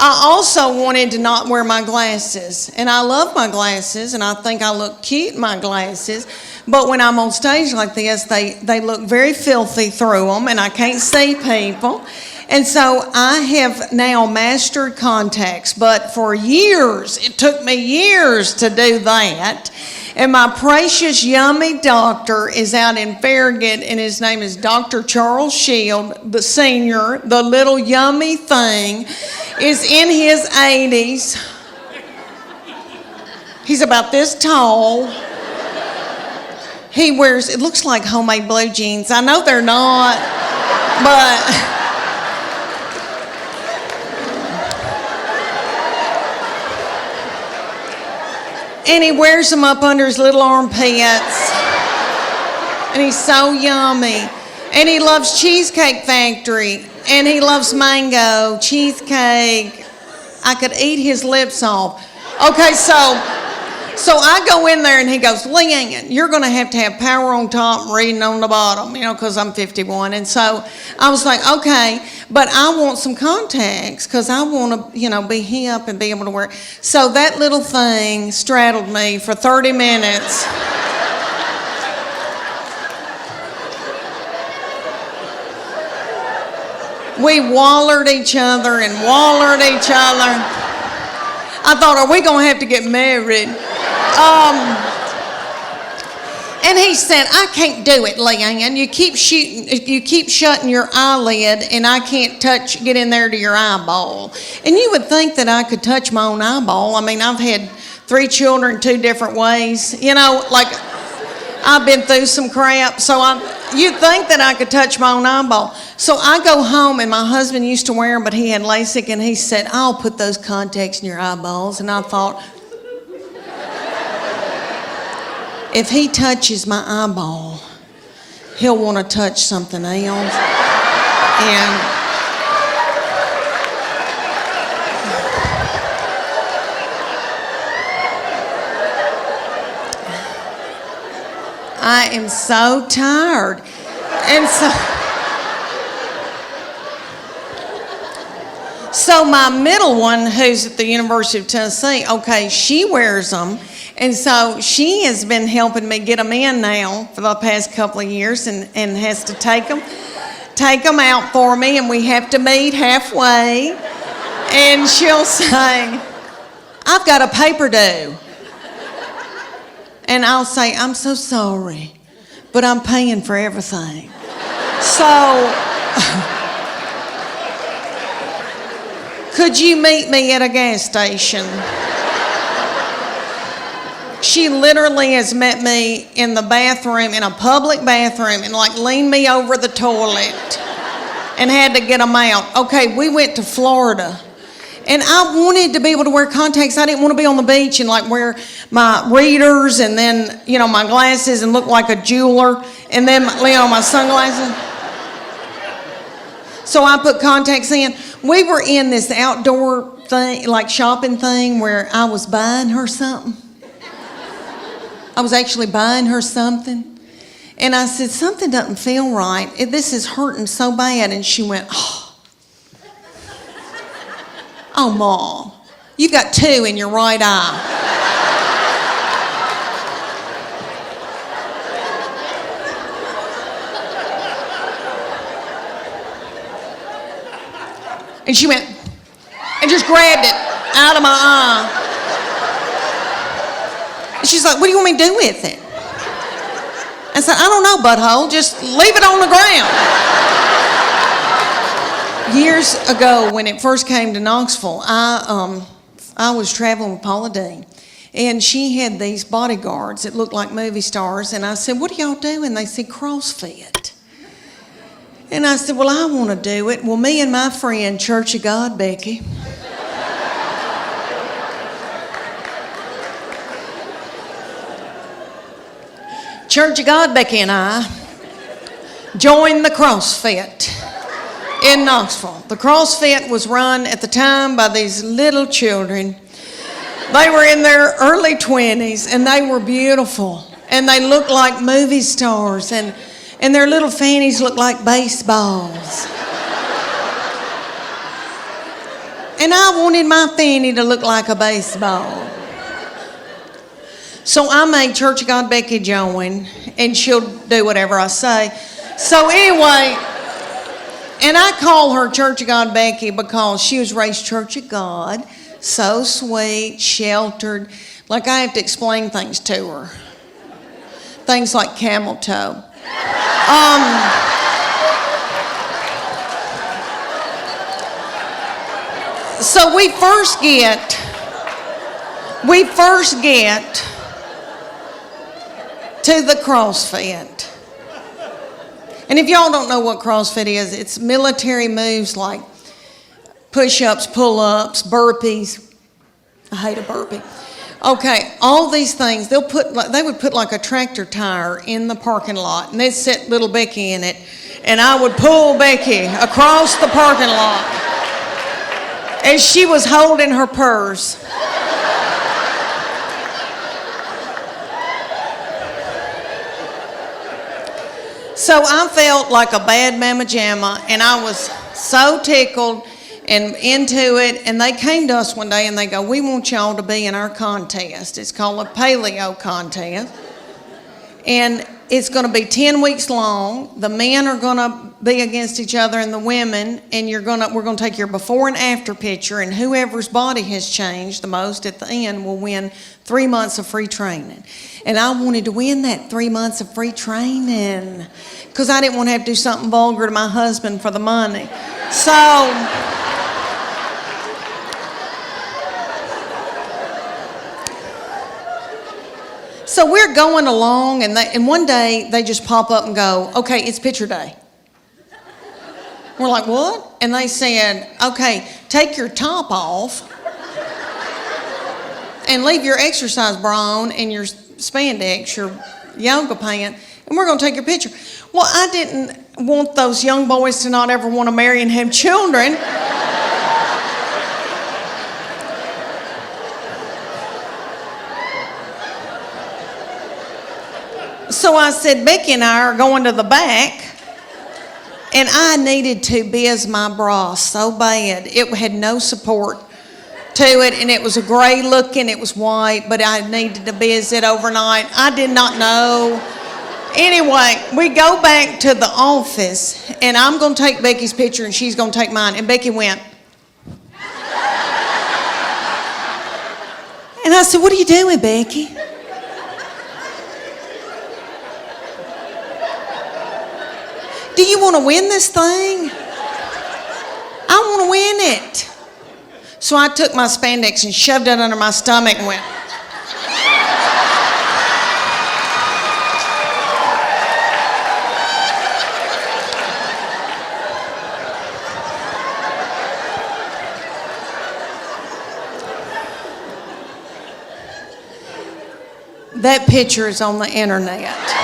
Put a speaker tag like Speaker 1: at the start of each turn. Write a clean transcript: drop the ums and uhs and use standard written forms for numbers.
Speaker 1: I also wanted to not wear my glasses. And I love my glasses, and I think I look cute in my glasses. But when I'm on stage like this, they look very filthy through them, and I can't see people. And so I have now mastered contacts, but for years, it took me years to do that. And my precious, yummy doctor is out in Farragut, and his name is Dr. Charles Shield, the senior. The little yummy thing is in his 80s. He's about this tall. He wears, it looks like homemade blue jeans. I know they're not, but... And he wears them up under his little armpits. And he's so yummy. And he loves Cheesecake Factory. And he loves mango, cheesecake. I could eat his lips off. Okay, so I go in there and he goes, Leanne, you're going to have power on top and reading on the bottom, because I'm 51. And so I was like, okay, but I want some contacts because I want to, be hip and be able to wear. So that little thing straddled me for 30 minutes. We wallered each other and wallered each other. I thought, are we going to have to get married? And he said, I can't do it, Leanne. You keep shutting your eyelid, and I can't get in there to your eyeball. And you would think that I could touch my own eyeball. I mean, I've had 3 children 2 different ways. I've been through some crap, so you'd think that I could touch my own eyeball. So I go home, and my husband used to wear them, but he had LASIK, and he said, I'll put those contacts in your eyeballs. And I thought, if he touches my eyeball, he'll want to touch something else. And I am so tired. And so my middle one, who's at the University of Tennessee, okay, she wears them. And so she has been helping me get them in now for the past couple of years and has to take them out for me, and we have to meet halfway. And she'll say, I've got a paper due. And I'll say, I'm so sorry, but I'm paying for everything. So, could you meet me at a gas station? She literally has met me in the bathroom, in a public bathroom, and leaned me over the toilet and had to get them out. Okay, we went to Florida. And I wanted to be able to wear contacts. I didn't want to be on the beach and wear my readers and then, my glasses and look like a jeweler and then, my sunglasses. So I put contacts in. We were in this outdoor thing, shopping thing where I was buying her something. I was actually buying her something. And I said, something doesn't feel right. This is hurting so bad. And she went, Oh, Mom, you've got 2 in your right eye. And she went and just grabbed it out of my eye. And she's like, what do you want me to do with it? I said, I don't know, butthole. Just leave it on the ground. Years ago, when it first came to Knoxville, I was traveling with Paula Dean, and she had these bodyguards that looked like movie stars, and I said, what do y'all do? And they said, CrossFit. And I said, well, I want to do it. Well, me and my friend, Church of God, Becky, Church of God, Becky and I joined the CrossFit in Knoxville. The CrossFit was run at the time by these little children. They were in their early 20s, and they were beautiful. And they looked like movie stars, and their little fannies looked like baseballs. And I wanted my fanny to look like a baseball. So I made Church of God Becky join, and she'll do whatever I say. So anyway, and I call her Church of God Becky because she was raised Church of God, so sweet, sheltered. Like I have to explain things to her. Things like camel toe. So we first get to the CrossFit. And if y'all don't know what CrossFit is, it's military moves like push-ups, pull-ups, burpees. I hate a burpee. Okay, all these things, they would put like a tractor tire in the parking lot, and they'd set little Becky in it, and I would pull Becky across the parking lot as she was holding her purse. So I felt like a bad mama jamma, and I was so tickled and into it. And they came to us one day and they go, we want y'all to be in our contest. It's called a paleo contest. And it's going to be 10 weeks long. The men are going to be against each other and the women, and we're going to take your before and after picture, and whoever's body has changed the most at the end will win 3 months of free training. And I wanted to win that 3 months of free training because I didn't want to have to do something vulgar to my husband for the money. So we're going along, and one day they just pop up and go, okay, it's picture day. We're like, what? And they said, okay, take your top off and leave your exercise bra on and your spandex, your yoga pant, and we're going to take your picture. Well, I didn't want those young boys to not ever want to marry and have children. So I said, Becky and I are going to the back, and I needed to biz my bra so bad. It had no support to it, and it was a gray looking, it was white, but I needed to biz it overnight. I did not know. Anyway, we go back to the office, and I'm going to take Becky's picture, and she's going to take mine. And Becky went. And I said, what are you doing, Becky? Do you want to win this thing? I want to win it. So I took my spandex and shoved it under my stomach and went. That picture is on the internet.